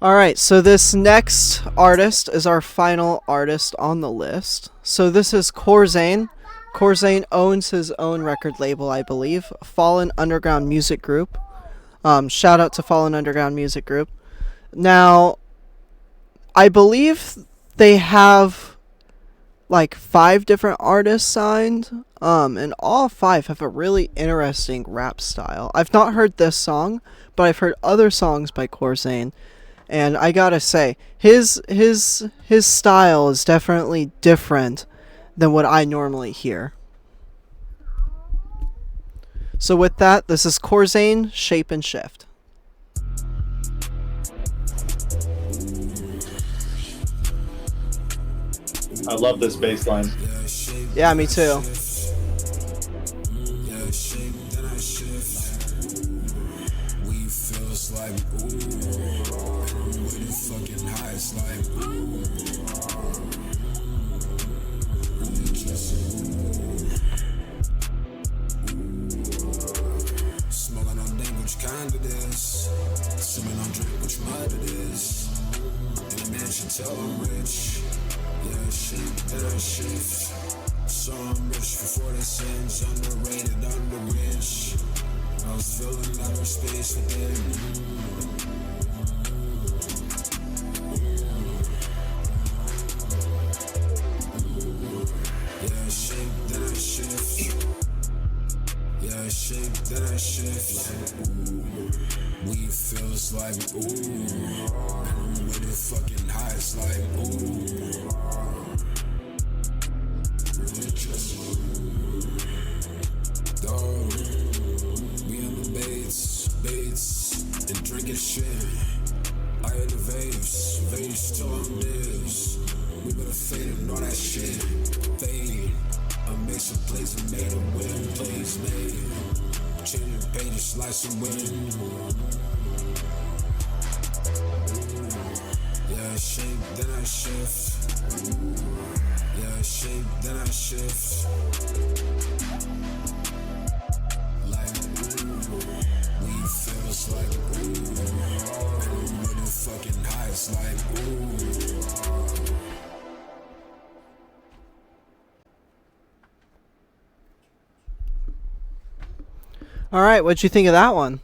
Alright, so this next artist is our final artist on the list. So this is Corzain. Corzain owns his own record label, I believe, Fallen Underground Music Group. Shout out to Fallen Underground Music Group. Now, I believe they have like 5 different artists signed, and all 5 have a really interesting rap style. I've not heard this song, but I've heard other songs by Corzain. And I gotta say, his style is definitely different than what I normally hear. So with that, this is Corzain, Shape and Shift. I love this bass line. Yeah, me too. Smoking on dank, which kind it is. Sipping on drink, which mud it is. In a mansion, tell I'm rich. Yeah, shit, that I shift. So I'm rich for 40 cents, underrated, under rich. I was feeling outer space within. Yeah, shake, then I shift. Yeah, shake, then I shift. Like, ooh, weed feels like, ooh. And I'm with it fucking high, it's like, ooh. Really just, dog. We on the baits, and drinking shit. I had the vapes still on this. We better fade and all that shit. Fade. I made some plays and made a win. Plays made. Changing pages, slice and win. Yeah, shake, then I shift. Yeah, shake, then I shift. Like, ooh, weed feels like, ooh. And I'm really fucking high, it's like, ooh. Alright, what'd you think of that one?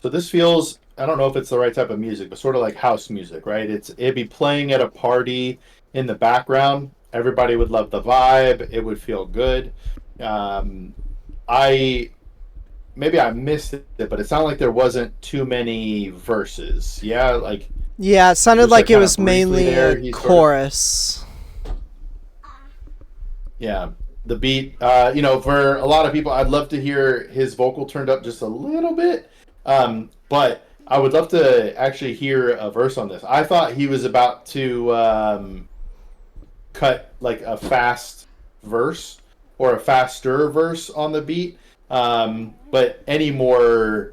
So this feels, I don't know if it's the right type of music, but sort of like house music, right? It'd be playing at a party in the background. Everybody would love the vibe. It would feel good. I maybe I missed it, but it sounded like there wasn't too many verses. Yeah, like Yeah, it sounded like it was mainly there, a chorus. Yeah, the beat. For a lot of people, I'd love to hear his vocal turned up just a little bit. But I would love to actually hear a verse on this. I thought he was about to cut like a fast verse or a faster verse on the beat. But any more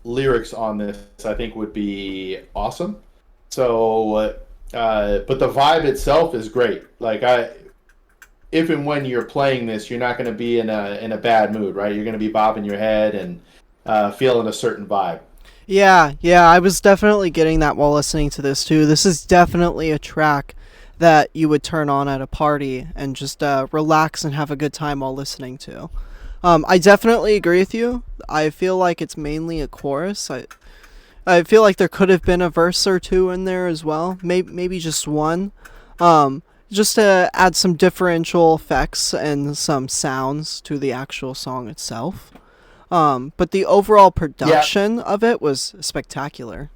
lyrics on this, I think, would be awesome. So, but the vibe itself is great. Like if and when you're playing this, you're not going to be in a bad mood, right? You're going to be bobbing your head and feeling a certain vibe. Yeah, I was definitely getting that while listening to this too. This is definitely a track that you would turn on at a party and just relax and have a good time while listening to. I definitely agree with you. I feel like it's mainly a chorus. I feel like there could have been a verse or two in there as well. Maybe just one. Just to add some differential effects and some sounds to the actual song itself. But the overall production of it was spectacular.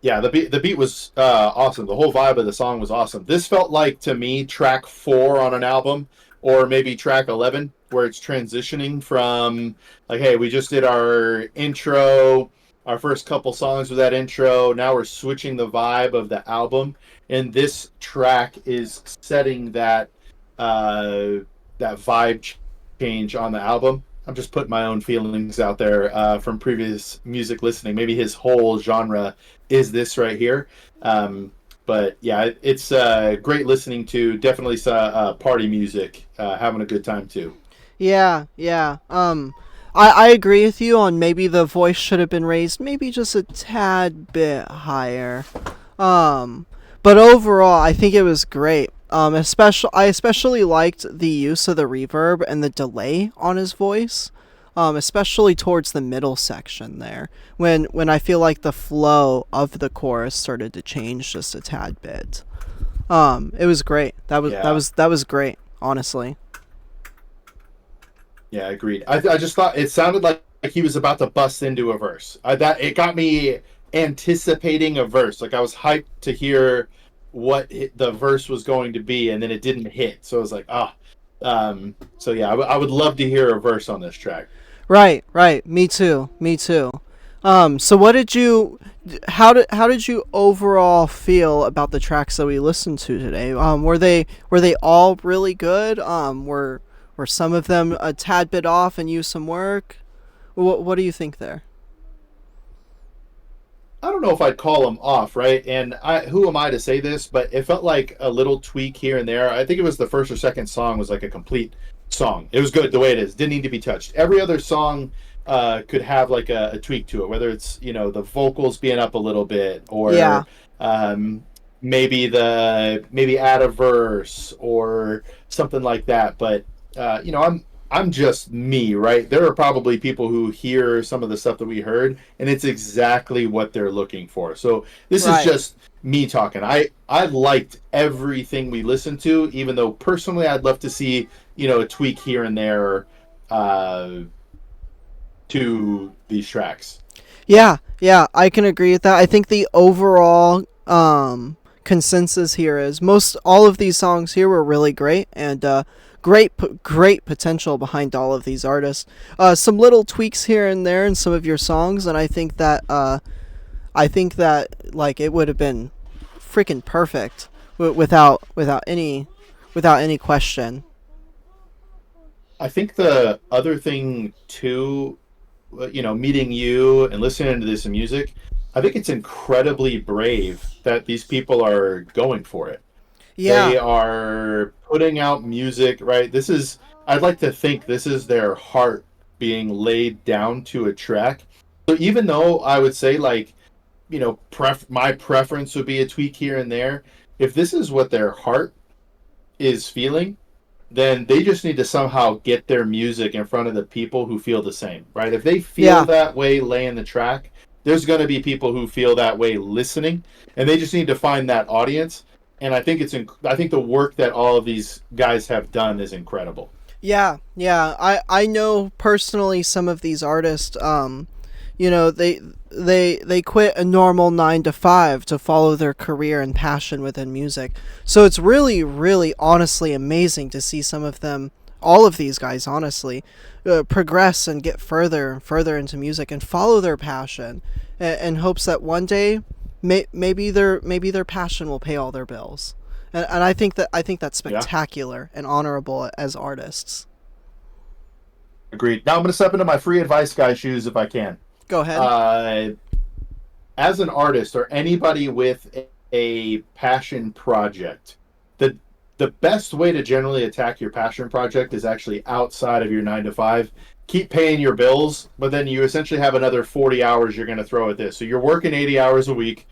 Yeah, the beat was awesome. The whole vibe of the song was awesome. This felt like, to me, track 4 on an album, or maybe track 11, where it's transitioning from, like, hey, we just did our intro, our first couple songs with that intro. Now we're switching the vibe of the album, and this track is setting that that vibe change on the album. I'm just putting my own feelings out there from previous music listening. Maybe his whole genre is this right here. But yeah, it's great listening to. Definitely party music, having a good time too. Yeah. I agree with you on maybe the voice should have been raised maybe just a tad bit higher. Um, but overall, I think it was great. I especially liked the use of the reverb and the delay on his voice. Especially towards the middle section there, when I feel like the flow of the chorus started to change just a tad bit. It was great. That was great. Honestly. Yeah, agreed. I just thought it sounded like he was about to bust into a verse. That it got me anticipating a verse. Like I was hyped to hear what the verse was going to be, and then it didn't hit. So I was like, ah. So yeah, I would love to hear a verse on this track. Right. Me too. So what did you? How did you overall feel about the tracks that we listened to today? Were they all really good? Were some of them a tad bit off and used some work? What do you think there? I don't know if I'd call them off, right? And who am I to say this? But it felt like a little tweak here and there. I think it was the first or second song was like a complete song. It was good the way it is. Didn't need to be touched. Every other song could have like a tweak to it, whether it's the vocals being up a little bit, or maybe add a verse or something like that. But I'm just me, right? There are probably people who hear some of the stuff that we heard, and it's exactly what they're looking for. So this is just me talking. I liked everything we listened to, even though personally I'd love to see a tweak here and there to these tracks. Yeah, I can agree with that. I think the overall consensus here is most all of these songs here were really great, and great potential behind all of these artists. Some little tweaks here and there in some of your songs, and I think that like it would have been freaking perfect without any question. I think the other thing too, meeting you and listening to this music, I think it's incredibly brave that these people are going for it. Yeah. They are putting out music, right? I'd like to think this is their heart being laid down to a track. So even though I would say like, my preference would be a tweak here and there, if this is what their heart is feeling, then they just need to somehow get their music in front of the people who feel the same, right? If they feel that way laying the track, there's going to be people who feel that way listening, and they just need to find that audience. And I think I think the work that all of these guys have done is incredible. Yeah. I know personally some of these artists. They quit a normal 9 to 5 to follow their career and passion within music. So it's really, really, honestly amazing to see some of them, all of these guys, honestly, progress and get further and further into music and follow their passion, in hopes that one day, maybe their passion will pay all their bills. And I think that's spectacular and honorable as artists. Agreed. Now I'm going to step into my free advice guy shoes if I can. Go ahead. As an artist or anybody with a passion project, the best way to generally attack your passion project is actually outside of your 9 to 5. Keep paying your bills, but then you essentially have another 40 hours you're going to throw at this. So you're working 80 hours a week.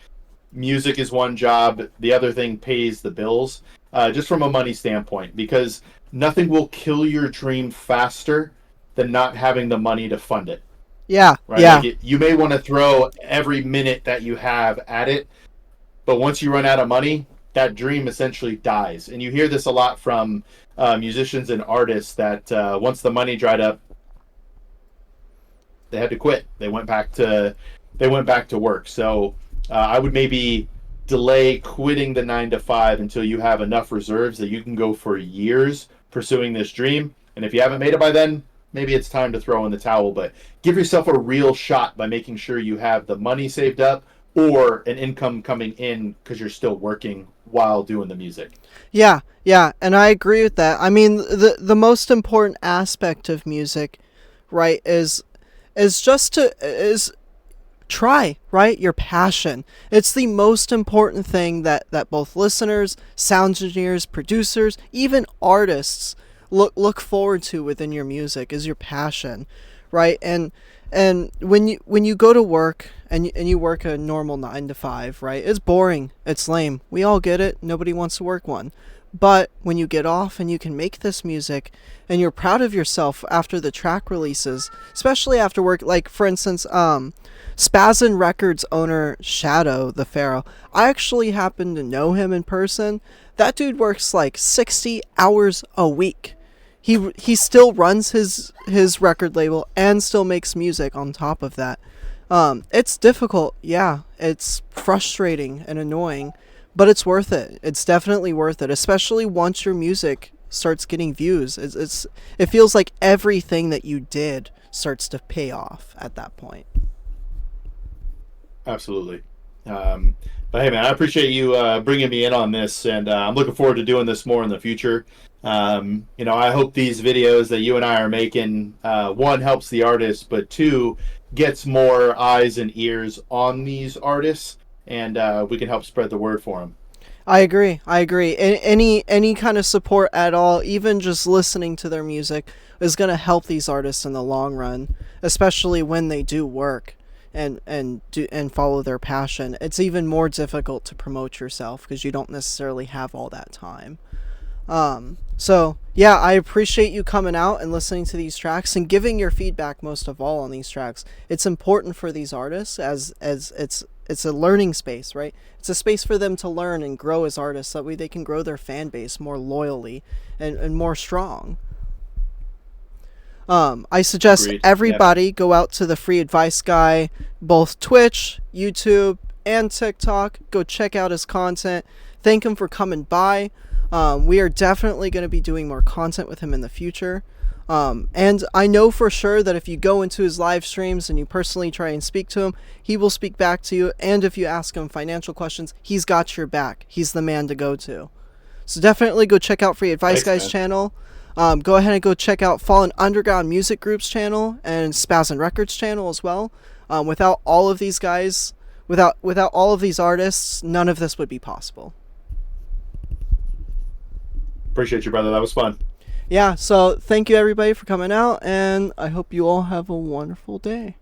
Music is one job. The other thing pays the bills, just from a money standpoint, because nothing will kill your dream faster than not having the money to fund it. Yeah, right? Yeah. Like you may want to throw every minute that you have at it, but once you run out of money, that dream essentially dies. And you hear this a lot from musicians and artists that once the money dried up, they had to quit. They went back to work. So I would maybe delay quitting the 9 to 5 until you have enough reserves that you can go for years pursuing this dream. And if you haven't made it by then, maybe it's time to throw in the towel. But give yourself a real shot by making sure you have the money saved up or an income coming in because you're still working while doing the music. Yeah, and I agree with that. I mean, the most important aspect of music, right, is try, right, your passion. It's the most important thing that both listeners, sound engineers, producers, even artists look forward to within your music is your passion, right? And when you go to work and you work a normal 9 to 5, right? It's boring. It's lame. We all get it. Nobody wants to work one. But when you get off and you can make this music and you're proud of yourself after the track releases, especially after work, like for instance, Spazin Records owner Shadow the Pharaoh, I actually happen to know him in person. That dude works like 60 hours a week. He still runs his record label and still makes music on top of that. It's difficult, yeah. It's frustrating and annoying, but it's worth it. It's definitely worth it, especially once your music starts getting views. It feels like everything that you did starts to pay off at that point. Absolutely. But hey, man, I appreciate you bringing me in on this, and I'm looking forward to doing this more in the future. I hope these videos that you and I are making, one, helps the artist, but two, gets more eyes and ears on these artists, and we can help spread the word for them. I agree. Any kind of support at all, even just listening to their music, is going to help these artists in the long run, especially when they do work and follow their passion. It's even more difficult to promote yourself because you don't necessarily have all that time. So yeah, I appreciate you coming out and listening to these tracks and giving your feedback most of all on these tracks. It's important for these artists as it's a learning space, right? It's a space for them to learn and grow as artists. That way they can grow their fan base more loyally and more strong. I suggest Agreed. everybody go out to the Free Advice Guy, both Twitch, YouTube, and TikTok. Go check out his content. Thank him for coming by. We are definitely going to be doing more content with him in the future. And I know for sure that if you go into his live streams and you personally try and speak to him, he will speak back to you. And if you ask him financial questions, he's got your back. He's the man to go to. So definitely go check out Free Advice Guy's channel. Go ahead and go check out Fallen Underground Music Group's channel and Spazin Records channel as well. Without all of these guys, without all of these artists, none of this would be possible. Appreciate you, brother. That was fun. Yeah, so thank you everybody for coming out, and I hope you all have a wonderful day.